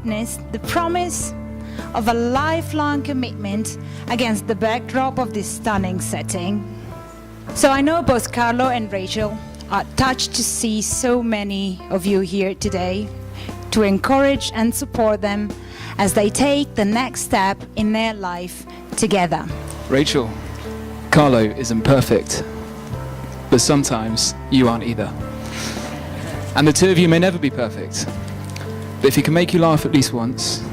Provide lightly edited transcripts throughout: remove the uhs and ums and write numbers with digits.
witnessed the promise of a lifelong commitment against the backdrop of this stunning setting. So I know both Carlo and Rachel are touched to see so many of you here today, to encourage and support them as they take the next step in their life together. Rachel, Carlo isn't perfect, but sometimes you aren't either. And the two of you may never be perfect, but if he can make you laugh at least once,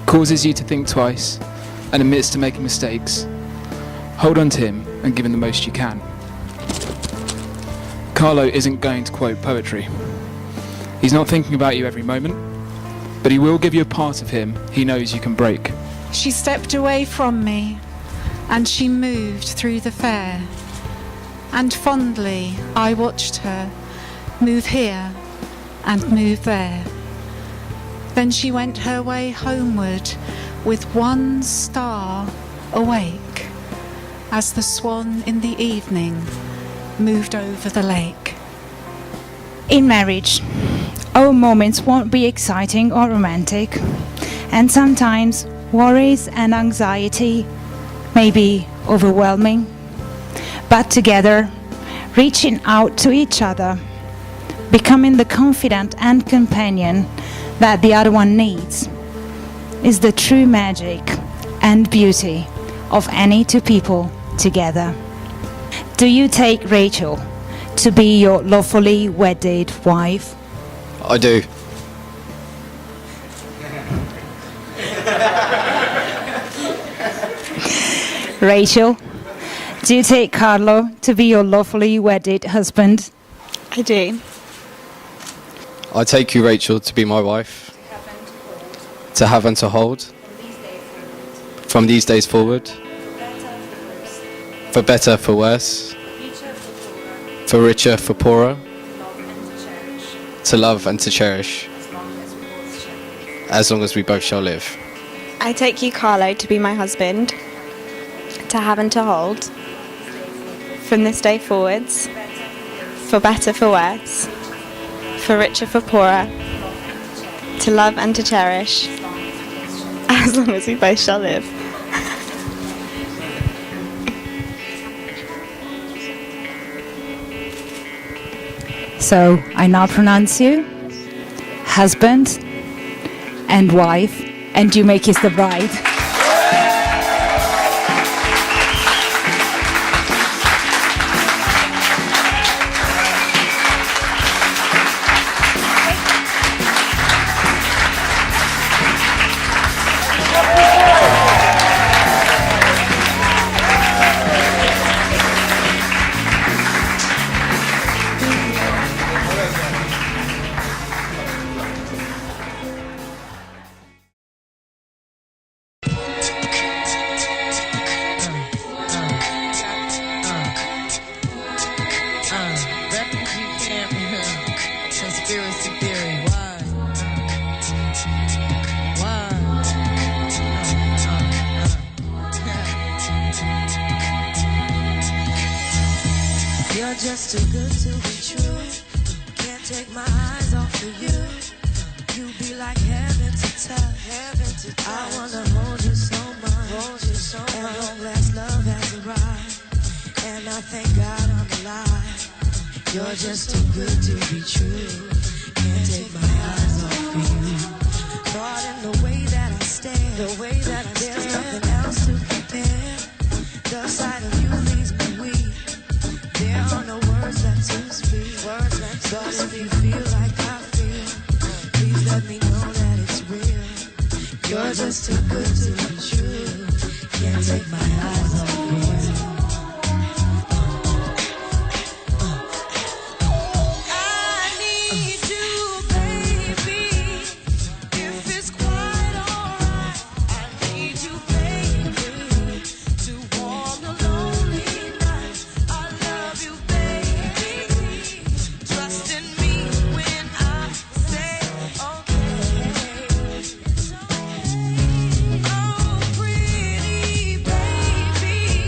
causes you to think twice, and admits to making mistakes, hold on to him and give him the most you can. Carlo isn't going to quote poetry. He's not thinking about you every moment, but he will give you a part of him he knows you can break. She stepped away from me, and she moved through the fair, and fondly I watched her move here and move there. Then she went her way homeward with one star awake as the swan in the evening moved over the lake. In marriage, our moments won't be exciting or romantic, and sometimes worries and anxiety may be overwhelming. But together, reaching out to each other, becoming the confidant and companion that the other one needs, is the true magic and beauty of any two people together. Do you take Rachel to be your lawfully wedded wife? I do. Rachel, do you take Carlo to be your lawfully wedded husband? I do. I take you, Rachel, to be my wife, to have and to hold, from these days forward, for better, for worse, for richer, for poorer, to love and to cherish, as long as we both shall live. I take you, Carlo, to be my husband, to have and to hold, from this day forwards, for better, for worse, for richer, for poorer, to love and to cherish, as long as we both shall live. So I now pronounce you husband and wife, and you may kiss the bride. Conspiracy theory, why? You're just too good to be true. Can't take my eyes off of you. You be like heaven to touch. I wanna hold you so much. And long last love has arrived. And I thank God I'm alive. You're just too good to be true. Can't take my eyes off of you. Thought in the way that I stare. There's nothing else to compare. The sight of you leaves me weak. There are no words left to speak. But if you feel like I feel, please let me know that it's real. You're just too good to be true. Can't take my eyes off of you. Pretty baby.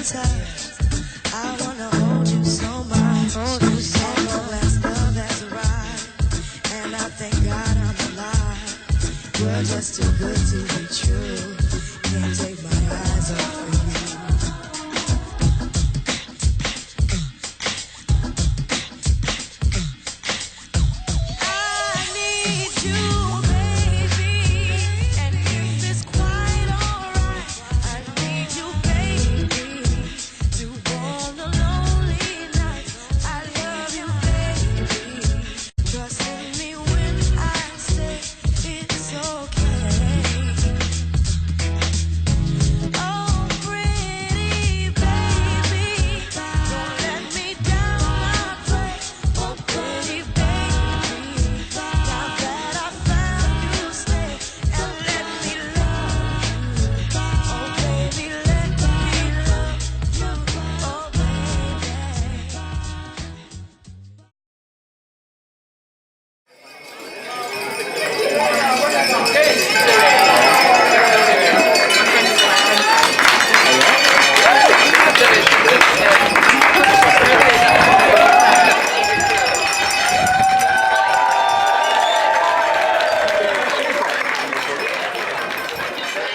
touch. I wanna hold you so much. Hold you so much. Love has arrived, and I thank God I'm alive. You're just too good to be true. Can't take my eyes off of you.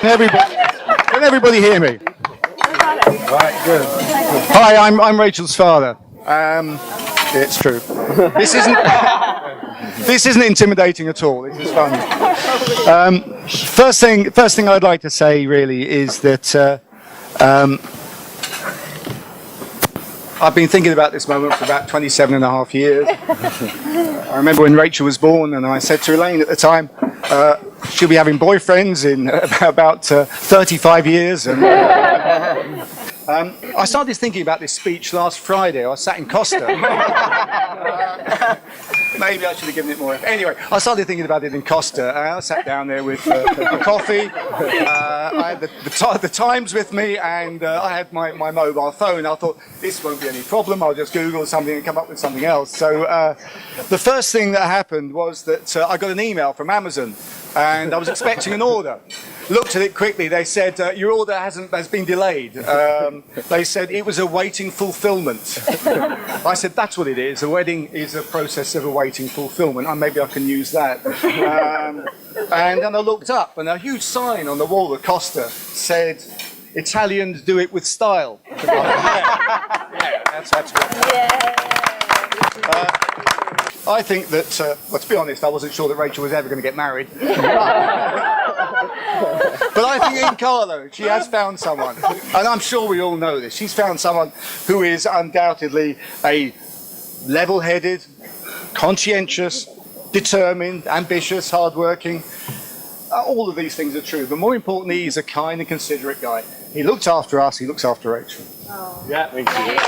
Can everybody hear me? Right, good. Hi, I'm Rachel's father. It's true. This isn't intimidating at all. This is fun. First thing I'd like to say really is that I've been thinking about this moment for about 27 and a half years. I remember when Rachel was born, and I said to Elaine at the time, she'll be having boyfriends in about 35 years. And, I started thinking about this speech last Friday. I was sat in Costa. Maybe I should have given it more. Anyway, I started thinking about it in Costa. I sat down there with a coffee. I had the Times with me, and I had my mobile phone. I thought, this won't be any problem. I'll just Google something and come up with something else. So the first thing that happened was that I got an email from Amazon, and I was expecting an order. Looked at it quickly. They said, your order has been delayed. They said it was awaiting fulfillment. I said, that's what it is. A wedding is a process of awaiting fulfillment. Maybe I can use that. And then I looked up, and a huge sign on the wall of Costa said, Italians do it with style. That's good. I think that, well, to be honest, I wasn't sure that Rachel was ever going to get married. But I think in Carlo, she has found someone, and I'm sure we all know this. She's found someone who is undoubtedly a level-headed, conscientious, determined, ambitious, hard-working. All of these things are true, but more importantly, he's a kind and considerate guy. He looks after us, he looks after Rachel. Oh. Yeah, thank you.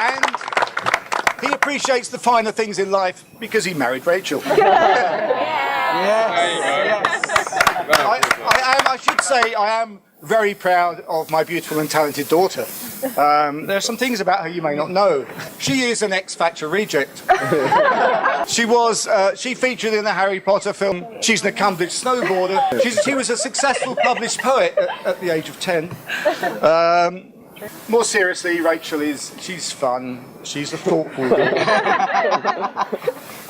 And he appreciates the finer things in life because he married Rachel. I should say I am very proud of my beautiful and talented daughter. There are some things about her you may not know. She is an X Factor reject. She featured in the Harry Potter film. She's an accomplished snowboarder. She was a successful published poet at the age of 10. More seriously, Rachel she's fun. She's a thoughtful girl.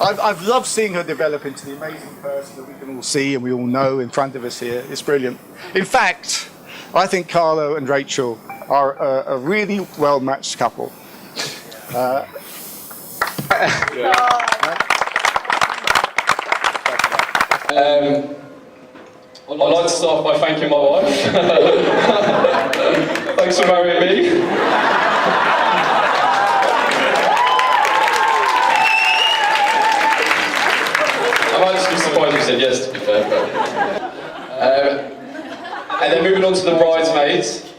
I've loved seeing her develop into the amazing person that we can all see and we all know in front of us here. It's brilliant. In fact, I think Carlo and Rachel are a really well-matched couple. I'd like to start by thanking my wife. Thanks for marrying me. I'm actually surprised you said yes, to be fair. But, and then moving on to the bridesmaids.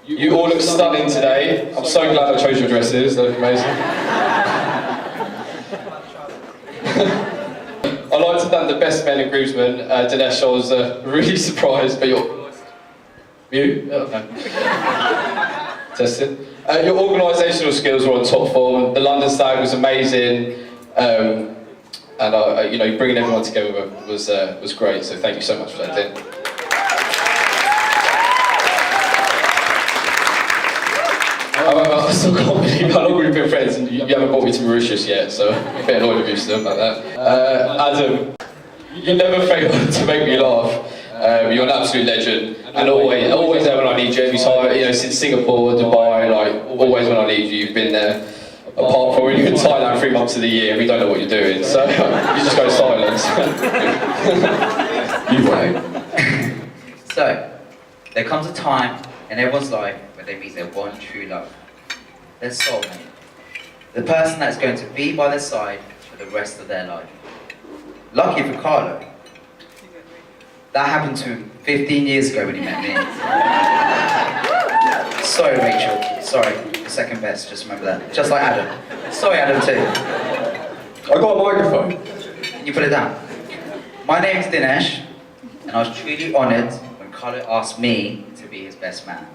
You all look stunning today. I'm so glad I chose your dresses, they look amazing. I'd like to thank the best men and groomsmen. Dinesh, I was really surprised, but you? Oh, no. Testing. Your organisational skills were on top form. The London Stag was amazing, and you know, bringing everyone together was great. So thank you so much for that, Din. I still can't believe how long we've been friends and you haven't brought me to Mauritius yet, so I'm a bit annoyed with you still about that. Adam, you never fail to make me laugh. You're an absolute legend, and always there when I need you. Every time, you know, since Singapore, Dubai, like always when I need you, you've been there. Apart from when you're in Thailand 3 months of the year, we don't know what you're doing, so you just go silent. You won't. So, there comes a time in everyone's life where they meet their one true love, their soulmate, the person that's going to be by their side for the rest of their life. Lucky for Carlo, that happened to him 15 years ago when he met me. Sorry, Rachel. Sorry, the second best, just remember that. Just like Adam. Sorry, Adam, too. I got a microphone. Can you put it down? My name's Dinesh, and I was truly honoured when Carlo asked me to be his best man.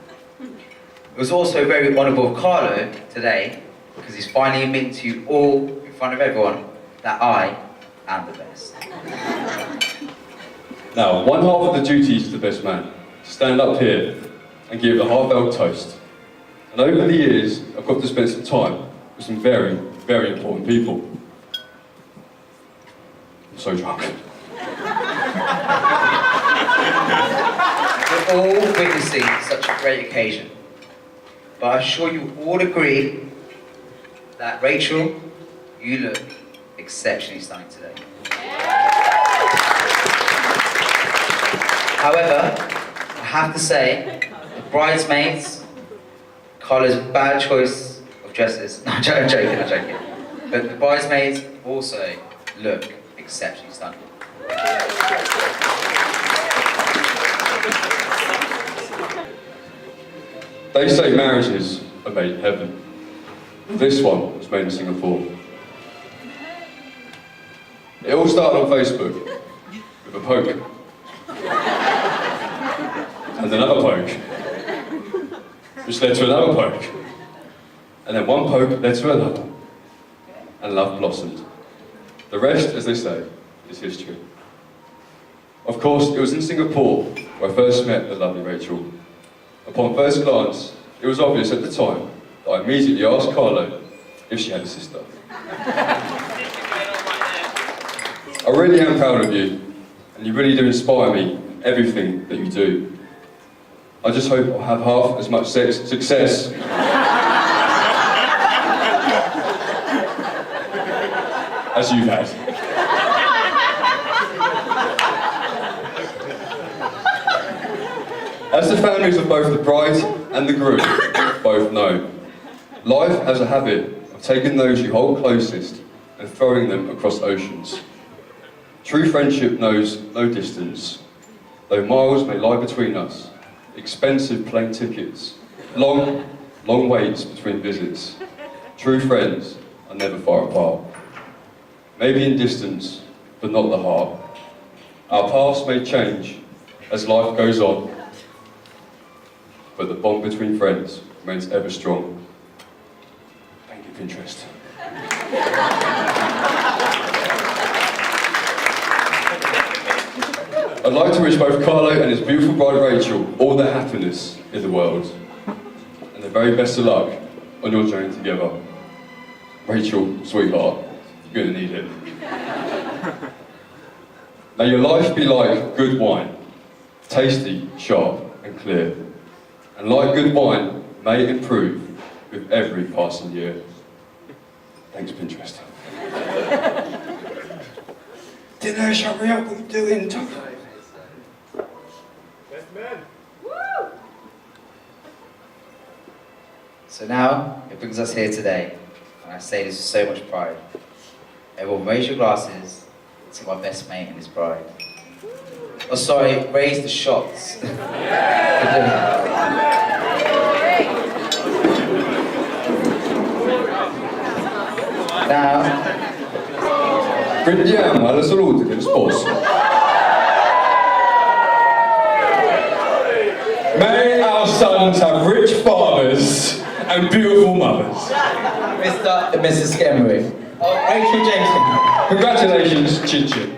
It was also very honourable of Carlo today, because he's finally admitting to you all, in front of everyone, that I am the best. Now, one half of the duties of the best man, to stand up here and give a heartfelt toast. And over the years, I've got to spend some time with some very, very important people. I'm so drunk. We're all witnessing such a great occasion, but I'm sure you all agree that Rachel, you look exceptionally stunning today. However, I have to say, the bridesmaids, Carlo's bad choice of dresses. No, I'm joking. But the bridesmaids also look exceptionally stunning. They say marriages are made in heaven. This one was made in Singapore. It all started on Facebook with a poke. And another poke, which led to another poke. And then one poke led to another. And love blossomed. The rest, as they say, is history. Of course, it was in Singapore where I first met the lovely Rachel. Upon first glance, it was obvious at the time that I immediately asked Carlo if she had a sister. I really am proud of you, and you really do inspire me in everything that you do. I just hope I'll have half as much success as you've had. As the families of both the bride and the groom both know, life has a habit of taking those you hold closest and throwing them across oceans. True friendship knows no distance, though miles may lie between us, expensive plane tickets, long waits between visits. True friends are never far apart. Maybe in distance, but not the heart. Our paths may change as life goes on, but the bond between friends remains ever strong. Thank you, Pinterest. I'd like to wish both Carlo and his beautiful bride Rachel all the happiness in the world and the very best of luck on your journey together. Rachel, sweetheart, you're going to need it. May your life be like good wine, tasty, sharp and clear. And like good wine, may it improve with every passing year. Thanks, Pinterest. Dinesh, hurry up, what are you doing? So now, it brings us here today, and I say this with so much pride. Everyone raise your glasses to my best mate and his bride. Oh sorry, raise the shots. Now, prendiamo alla salute del sposo. May our sons have rich fathers and beautiful mothers. Mr. and Mrs. Skemery. Oh, Rachel Jameson. Congratulations, Chin Chin.